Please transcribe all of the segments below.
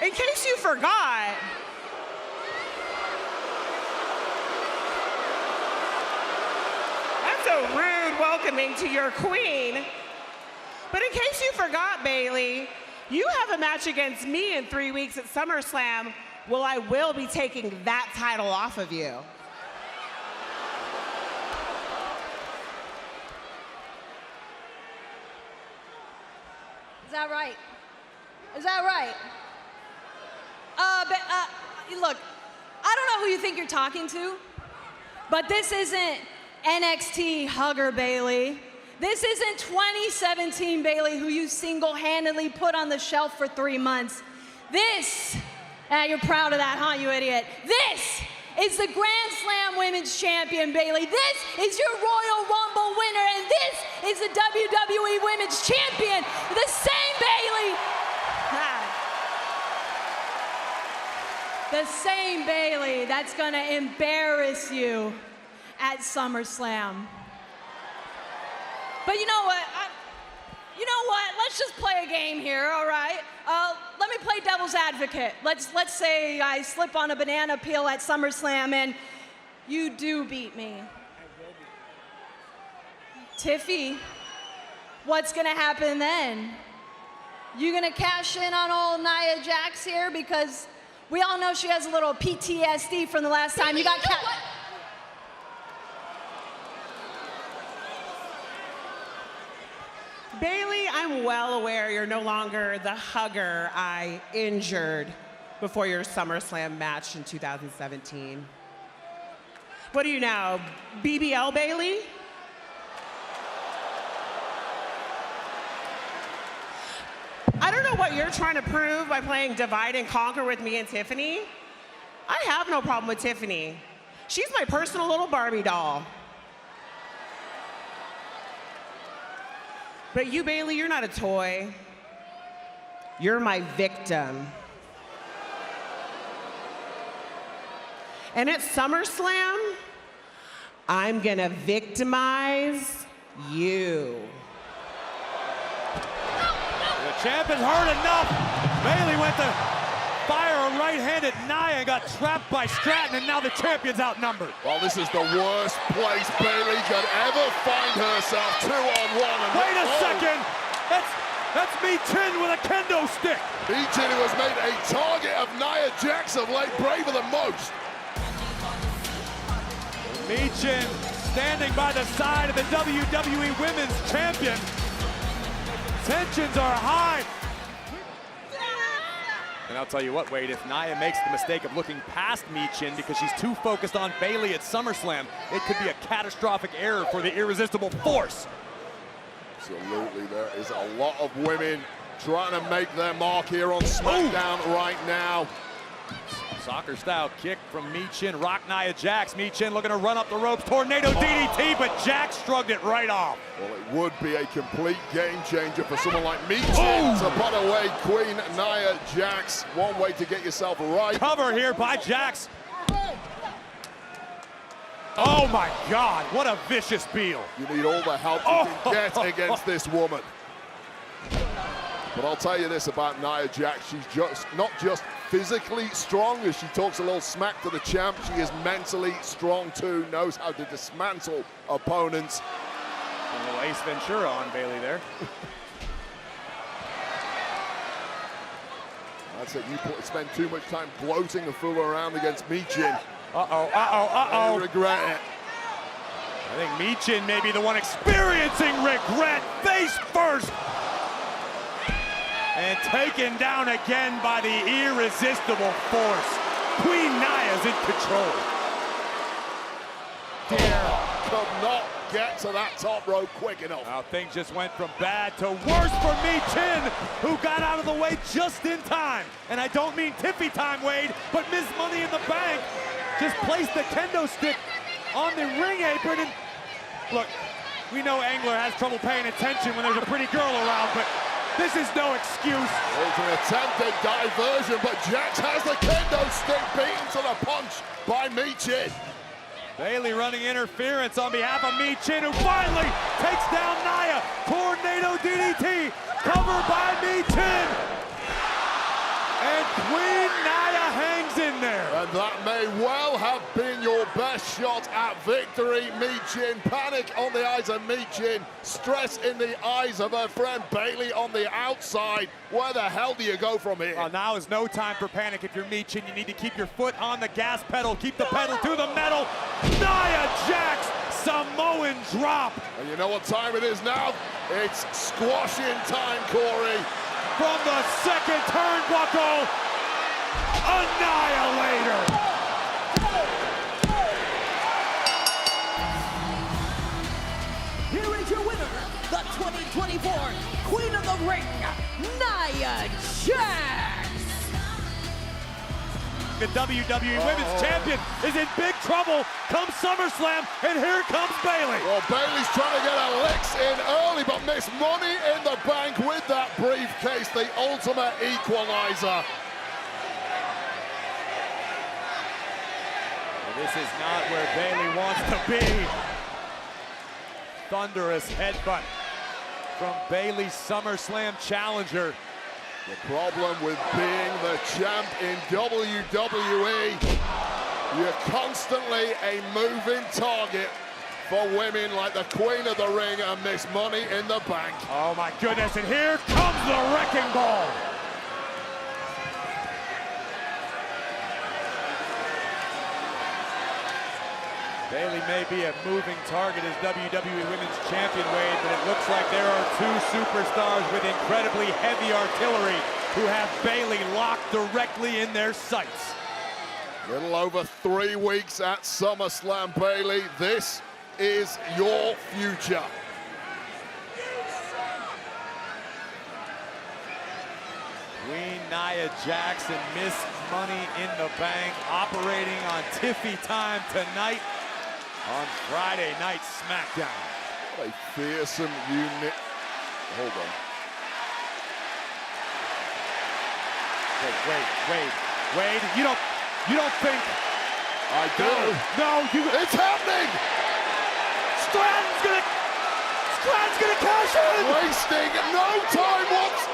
In case you forgot, that's a rude welcoming to your queen. But in case you forgot, Bayley, you have a match against me in 3 weeks at SummerSlam. Well, I will be taking that title off of you. Is that right? Is that right? Look, I don't know who you think you're talking to, but this isn't NXT Hugger Bayley. This isn't 2017 Bayley, who you single-handedly put on the shelf for 3 months. This, you're proud of that, huh, you idiot? This is the Grand Slam Women's Champion, Bayley. This is your Royal Rumble winner, and this is the WWE Women's Champion, the same Bayley. The same Bayley that's gonna embarrass you at SummerSlam. But you know what? Let's just play a game here, all right? Let me play devil's advocate. Let's say I slip on a banana peel at SummerSlam and you do beat me. Tiffy, what's gonna happen then? You gonna cash in on old Nia Jax here? Because we all know she has a little PTSD from the last time you got Bayley, I'm well aware you're no longer the hugger I injured before your SummerSlam match in 2017. What are you now, BBL Bayley? I don't know what you're trying to prove by playing divide and conquer with me and Tiffany. I have no problem with Tiffany. She's my personal little Barbie doll. But you, Bayley, you're not a toy. You're my victim. And at SummerSlam, I'm gonna victimize you. The champ is hurt enough. Bayley went to fire a right-handed Nia and got trapped by Stratton, and now the champion's outnumbered. Well, this is the worst place Bayley could ever find herself, 2-on-1. Wait a second! That's Michin with a kendo stick. Michin, who has made a target of Nia Jax of late, braver than most. Michin standing by the side of the WWE Women's Champion. Tensions are high. And I'll tell you what, Wade, if Nia makes the mistake of looking past Michin because she's too focused on Bayley at SummerSlam, it could be a catastrophic error for the Irresistible Force. Absolutely, there is a lot of women trying to make their mark here on SmackDown right now. Soccer-style kick from Michin, rock Nia Jax. Michin looking to run up the ropes, tornado DDT, but Jax shrugged it right off. Well, it would be a complete game changer for someone like Michin to put away Queen Nia Jax. One way to get yourself right. Cover here by Jax. Oh my God, what a vicious Beal. You need all the help you can get against this woman. But I'll tell you this about Nia Jax, she's just not just physically strong as she talks a little smack to the champ, she is mentally strong too, knows how to dismantle opponents. A little Ace Ventura on Bayley there. That's it, you spend too much time gloating and fooling around against Michin. Uh-oh. You regret it. I think Michin may be the one experiencing regret, face first. And taken down again by the Irresistible Force. Queen Nia's in control. Could not get to that top rope quick enough. Now things just went from bad to worse for Michin, who got out of the way just in time. And I don't mean Tiffy time, Wade, but Ms. Money in the Bank just placed the kendo stick on the ring apron. And look, we know Angler has trouble paying attention when there's a pretty girl around, but this is no excuse. It's an attempted diversion, but Jax has the kendo stick beaten to the punch by Michin. Bayley running interference on behalf of Michin, who finally takes down Nia. Tornado DDT, covered by Michin. And Queen may well have been your best shot at victory. Michin, panic on the eyes of Michin, stress in the eyes of her friend Bayley on the outside. Where the hell do you go from here? Well, now is no time for panic if you're Michin. You need to keep your foot on the gas pedal, keep the pedal to the metal. Nia Jax, Samoan drop. And you know what time it is now? It's squashing time, Corey. From the second turnbuckle, Annihilator. Here is your winner, the 2024 Queen of the Ring, Nia Jax. The WWE Women's Champion is in big trouble come SummerSlam, and here comes Bayley. Well, Bayley's trying to get her licks in early, but Miss Money in the Bank with that briefcase, the ultimate equalizer. This is not where Bayley wants to be. Thunderous headbutt from Bayley's SummerSlam challenger. The problem with being the champ in WWE, you're constantly a moving target for women like the Queen of the Ring and Miss Money in the Bank. Oh my goodness, and here comes the wrecking ball. Bayley may be a moving target as WWE Women's Champion, Wade, but it looks like there are two superstars with incredibly heavy artillery who have Bayley locked directly in their sights. Little over 3 weeks at SummerSlam, Bayley. This is your future. Queen Nia Jax and Miss Money in the Bank operating on Tiffy time tonight on Friday Night SmackDown. What a fearsome unit. Hold on. Wade, you don't think. I do. No, It's happening! Stratton's gonna cash in! Wasting no time whatsoever.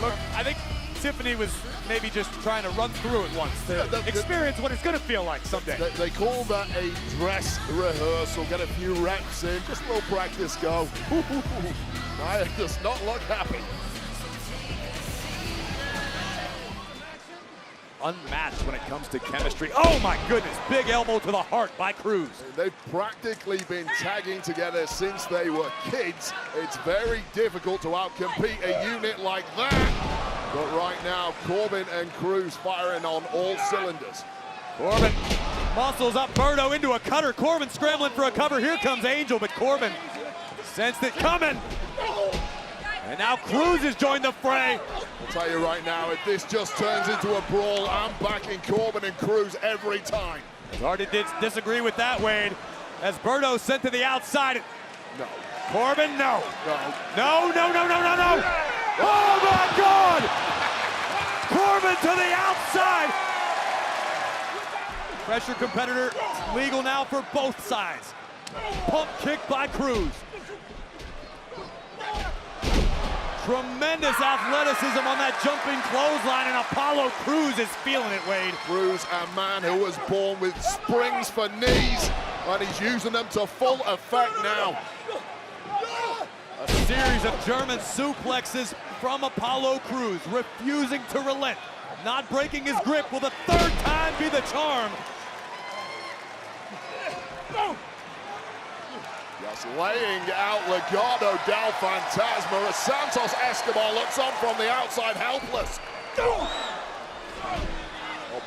Look, I think Tiffany was maybe just trying to run through it once to experience what it's going to feel like someday. They call that a dress rehearsal. Get a few reps in, just a little practice go. Nia does not look happy. Unmatched when it comes to chemistry. Oh my goodness, big elbow to the heart by Cruz. They've practically been tagging together since they were kids. It's very difficult to outcompete a unit like that. But right now, Corbin and Cruz firing on all cylinders. Corbin muscles up Berto into a cutter. Corbin scrambling for a cover. Here comes Angel, but Corbin sensed it coming. And now Cruz has joined the fray. I'll tell you right now, if this just turns into a brawl, I'm backing Corbin and Cruz every time. Hard to disagree with that, Wade. As Berto sent to the outside. No. Corbin, no. No. No. Oh my God! Corbin to the outside. Pressure competitor legal now for both sides. Pump kick by Cruz. Tremendous athleticism on that jumping clothesline, and Apollo Crews is feeling it, Wade. Cruz, a man who was born with springs for knees, and he's using them to full effect now. A series of German suplexes from Apollo Crews, refusing to relent. Not breaking his grip. Will the third time be the charm? Just laying out Legado del Fantasma as Santos Escobar looks on from the outside, helpless. Well,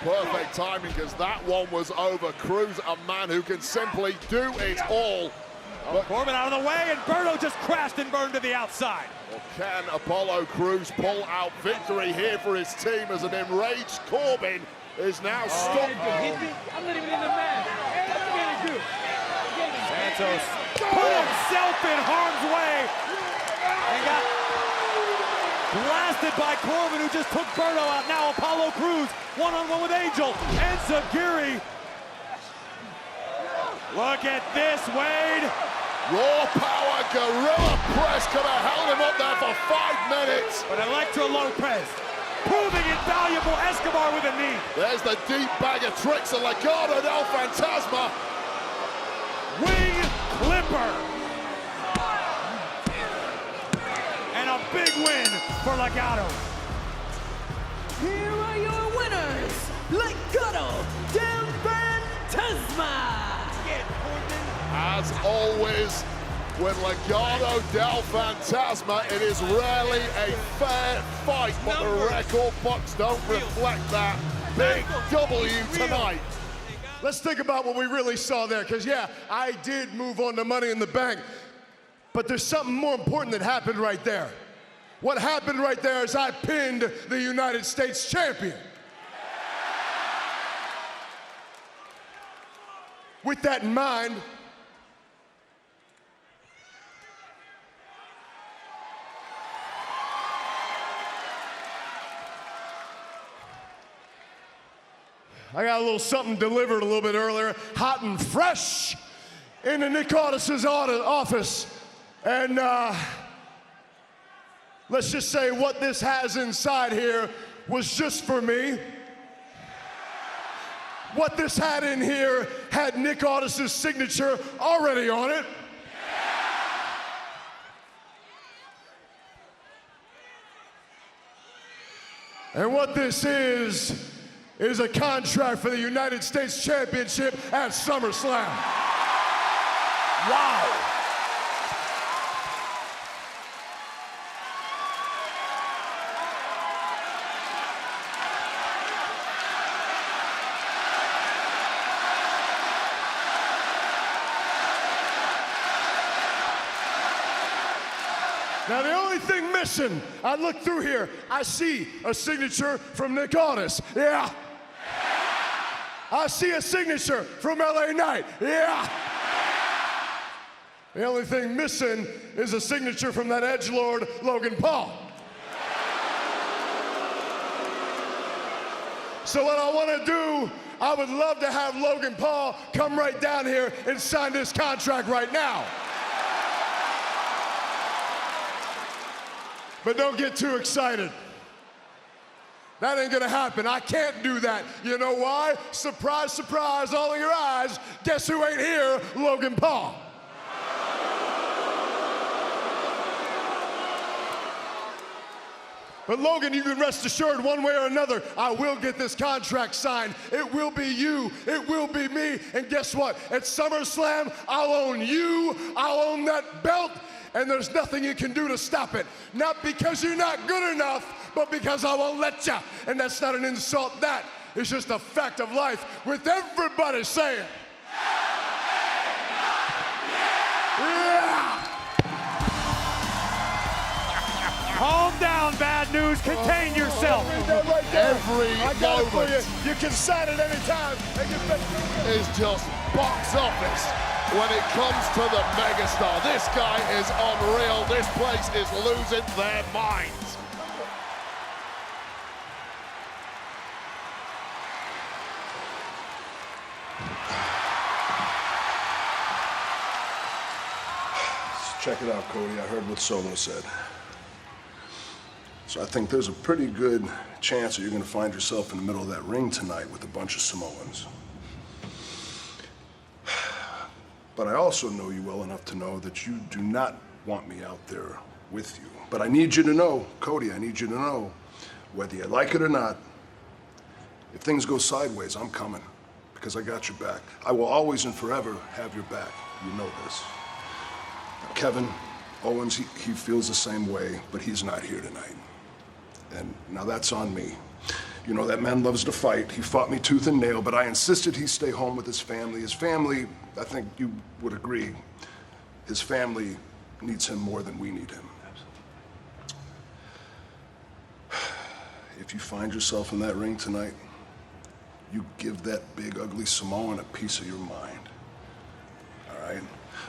perfect timing because that one was over. Cruz, a man who can simply do it all. But Corbin out of the way, and Berto just crashed and burned to the outside. Well, can Apollo Crews pull out victory here for his team as an enraged Corbin is now stuck? I'm not even in the match. What you gonna do? Santos put himself in harm's way and got blasted by Corbin, who just took Berto out. Now Apollo Crews one-on-one with Angel and Zagiri. Look at this, Wade. Raw power, gorilla press could have held him up there for 5 minutes. But Electra Lopez proving invaluable. Escobar with a knee. There's the deep bag of tricks of Legado del Fantasma. Wing Clipper. And a big win for Legado. Here are your winners, Legado del Fantasma. As always, with Legado del Fantasma, it is rarely a fair fight, but the record books don't reflect that. Big W tonight. Let's think about what we really saw there, because yeah, I did move on to Money in the Bank, but there's something more important that happened right there. What happened right there is I pinned the United States champion. With that in mind, I got a little something delivered a little bit earlier, hot and fresh, into Nick Aldis's office. And let's just say what this has inside here was just for me. What this had in here had Nick Aldis's signature already on it. And what this is a contract for the United States Championship at SummerSlam. Wow. Now the only thing missing, I look through here, I see a signature from Nick Aldis. Yeah. I see a signature from LA Knight. Yeah. The only thing missing is a signature from that edgelord, Logan Paul. So what I want to do, I would love to have Logan Paul come right down here and sign this contract right now. But don't get too excited. That ain't gonna happen. I can't do that. You know why? Surprise, surprise, all in your eyes. Guess who ain't here? Logan Paul. But Logan, you can rest assured one way or another, I will get this contract signed. It will be you, it will be me, and guess what? At SummerSlam, I'll own you, I'll own that belt, and there's nothing you can do to stop it. Not because you're not good enough, but because I won't let you. And that's not an insult, that is just a fact of life with everybody saying, yeah! Calm down, bad news. Contain yourself. Right there. Every I got it for moment you. You can sign it anytime. is just box office when it comes to the megastar. This guy is unreal. This place is losing their minds. Check it out, Cody. I heard what Solo said. So I think there's a pretty good chance that you're going to find yourself in the middle of that ring tonight with a bunch of Samoans. But I also know you well enough to know that you do not want me out there with you. But I need you to know, Cody, I need you to know, whether you like it or not, if things go sideways, I'm coming, because I got your back. I will always and forever have your back. You know this. Kevin Owens, he feels the same way, but he's not here tonight. And now that's on me. You know, that man loves to fight. He fought me tooth and nail, but I insisted he stay home with his family. His family, I think you would agree, his family needs him more than we need him. If you find yourself in that ring tonight, you give that big, ugly Samoan a piece of your mind. All right?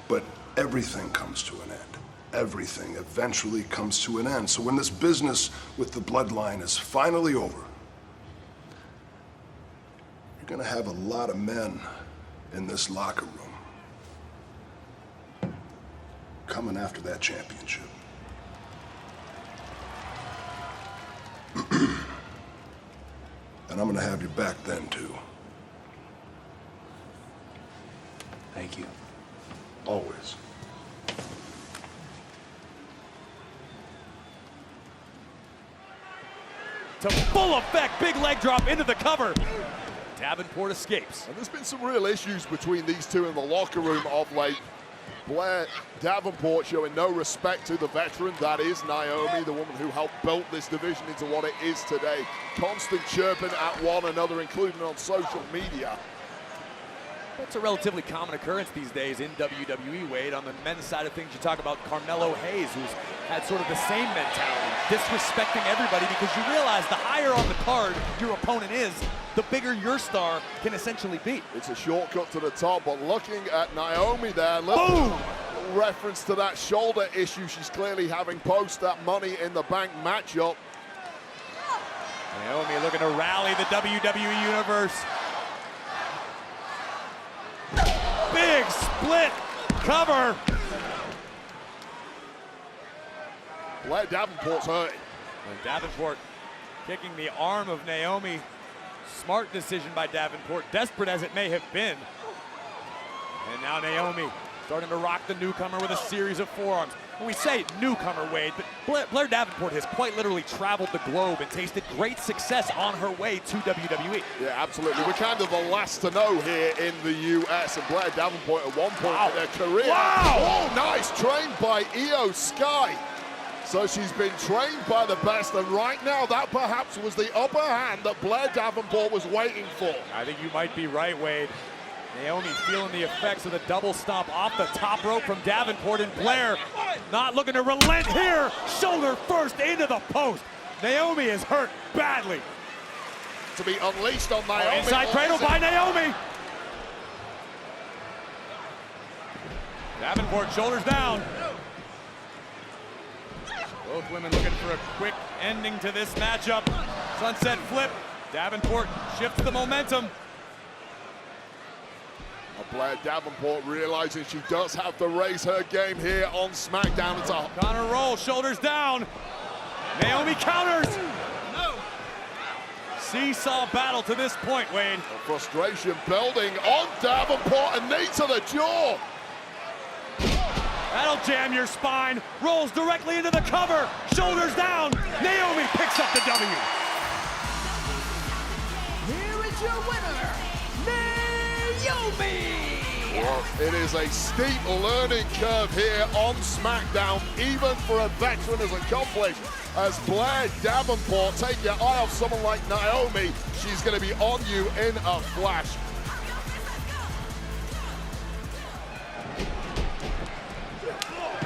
But everything comes to an end. Everything eventually comes to an end. So when this business with the bloodline is finally over, you're gonna have a lot of men in this locker room. coming after that championship. And I'm gonna have your back then, too. Thank you. Always. To full effect, big leg drop into the cover. Davenport escapes. And there's been some real issues between these two in the locker room of late. Blair Davenport showing no respect to the veteran, that is Naomi, the woman who helped build this division into what it is today. Constant chirping at one another, including on social media. It's a relatively common occurrence these days in WWE, Wade. On the men's side of things, you talk about Carmelo Hayes, who's had sort of the same mentality, disrespecting everybody, because you realize the higher on the card your opponent is, the bigger your star can essentially be. It's a shortcut to the top, but looking at Naomi there, little reference to that shoulder issue she's clearly having post that Money in the Bank matchup. Naomi looking to rally the WWE Universe. Big split cover. Blair Davenport's hurting. And Davenport kicking the arm of Naomi. Smart decision by Davenport, desperate as it may have been. And now Naomi starting to rock the newcomer with a series of forearms. When we say newcomer, Wade, but Blair Davenport has quite literally traveled the globe and tasted great success on her way to WWE. Yeah, absolutely. We're kind of the last to know here in the US, and Blair Davenport at one point in their career. Wow! Oh, nice, trained by Io Sky. So she's been trained by the best, and right now that perhaps was the upper hand that Blair Davenport was waiting for. I think you might be right, Wade. Naomi feeling the effects of the double stomp off the top rope from Davenport, and Blair not looking to relent here. Shoulder first into the post. Naomi is hurt badly. To be unleashed on Naomi. Inside cradle by Naomi. Davenport shoulders down. Both women looking for a quick ending to this matchup. Sunset flip. Davenport shifts the momentum. Blair Davenport realizing she does have to raise her game here on SmackDown. It's a Connor roll, shoulders down. Naomi counters. No. Seesaw battle to this point, Wade. Frustration building on Davenport, and knee to the jaw. That'll jam your spine. Rolls directly into the cover. Shoulders down. Naomi picks up the W. Here is your winner, Naomi! Well, it is a steep learning curve here on SmackDown, even for a veteran as accomplished as Blair Davenport. Take your eye off someone like Naomi. She's going to be on you in a flash.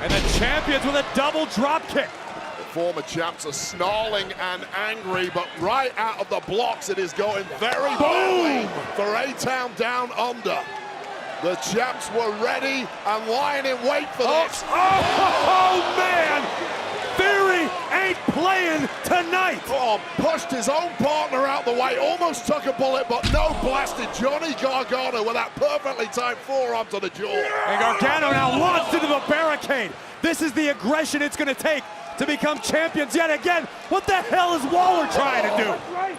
And the champions with a double drop kick. The former champs are snarling and angry, but right out of the blocks it is going very badly for A-Town Down Under. The champs were ready and lying in wait for this. Oh, man! Theory ain't playing tonight. Oh, pushed his own partner out the way, almost took a bullet, but no, blasted Johnny Gargano with that perfectly timed forearm to the jaw. And Gargano now launched into the barricade. This is the aggression it's going to take to become champions yet again. What the hell is Waller trying to do? That's right.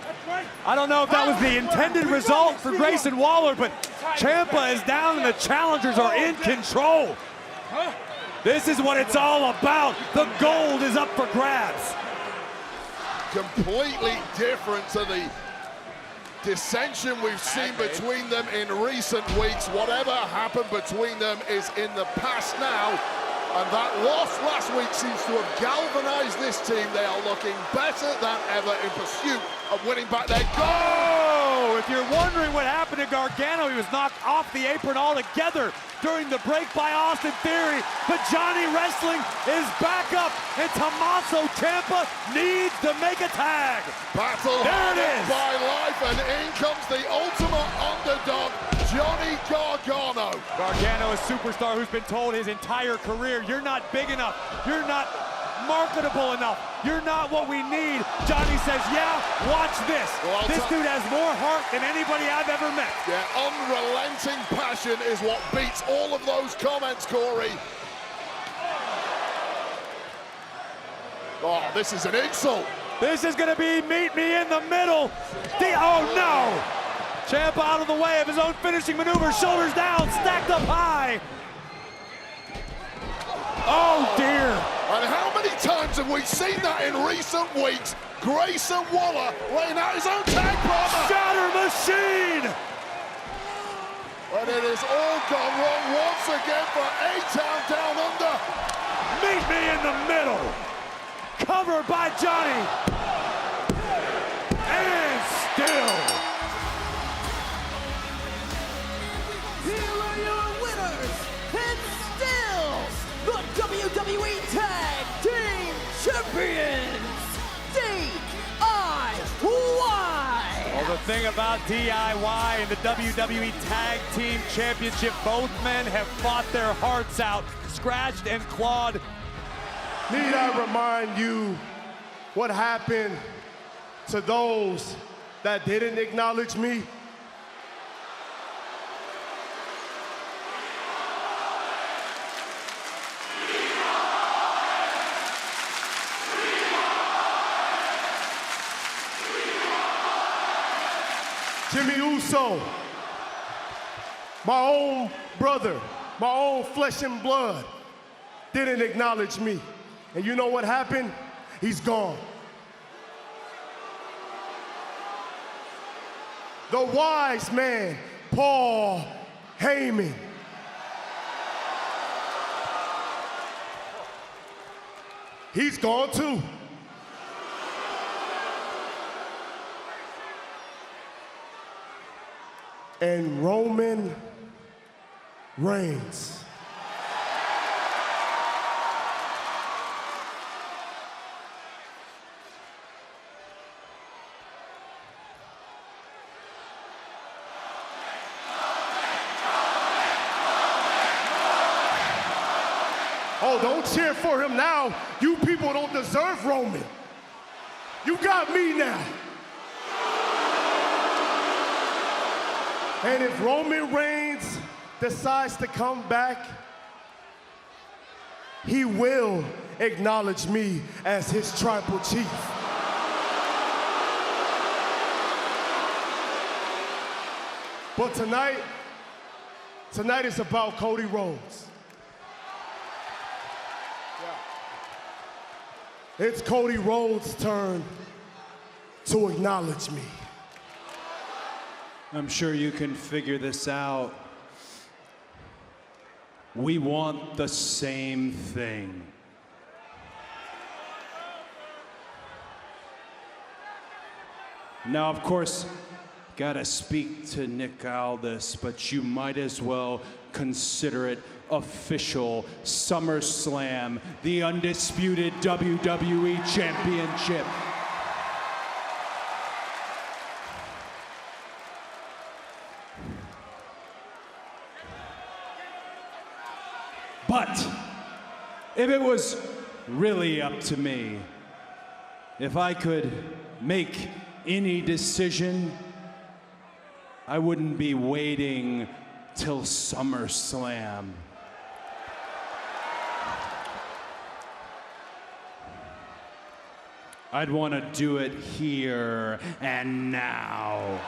That's right. I don't know if that was the intended result for Grayson Waller, but Ciampa is down and the challengers are in control. This is what it's all about. The gold is up for grabs. Completely different to the dissension we've seen between them in recent weeks. Whatever happened between them is in the past now. And that loss last week seems to have galvanized this team. They are looking better than ever in pursuit of winning back their goal. If you're wondering what happened to Gargano, he was knocked off the apron altogether during the break by Austin Theory. But Johnny Wrestling is back up, and Tommaso Ciampa needs to make a tag. Battle There it is. by life, and in comes the ultimate underdog, Johnny Gargano. Gargano, a superstar who's been told his entire career, you're not big enough, you're not marketable enough, you're not what we need. Johnny says, yeah, watch this. Well, this dude has more heart than anybody I've ever met. Yeah, unrelenting passion is what beats all of those comments, Corey. Oh, this is an insult. This is gonna be meet me in the middle. Oh no! Ciampa out of the way of his own finishing maneuver, shoulders down, stacked up high. Oh dear. And how many times have we seen that in recent weeks? Grayson Waller laying out his own tag partner. Shatter Machine! And it has all gone wrong once again for A-Town Down Under. Meet me in the middle. Covered by Johnny. And still. Here are your winners, and still the WWE Tag Team Champions, DIY. Well, the thing about DIY and the WWE Tag Team Championship, both men have fought their hearts out, scratched and clawed. Need I remind you what happened to those that didn't acknowledge me? Jimmy Uso, my own brother, my own flesh and blood, didn't acknowledge me. And you know what happened? He's gone. The wise man, Paul Heyman. He's gone too. And Roman Reigns. Oh, don't cheer for him now. You people don't deserve Roman. You got me now. And if Roman Reigns decides to come back, he will acknowledge me as his tribal chief. But tonight is about Cody Rhodes. It's Cody Rhodes' turn to acknowledge me. I'm sure you can figure this out. We want the same thing. Now, of course, gotta speak to Nick Aldis, but you might as well consider it official. SummerSlam, the undisputed WWE Championship. But if it was really up to me, if I could make any decision, I wouldn't be waiting till SummerSlam. I'd want to do it here and now.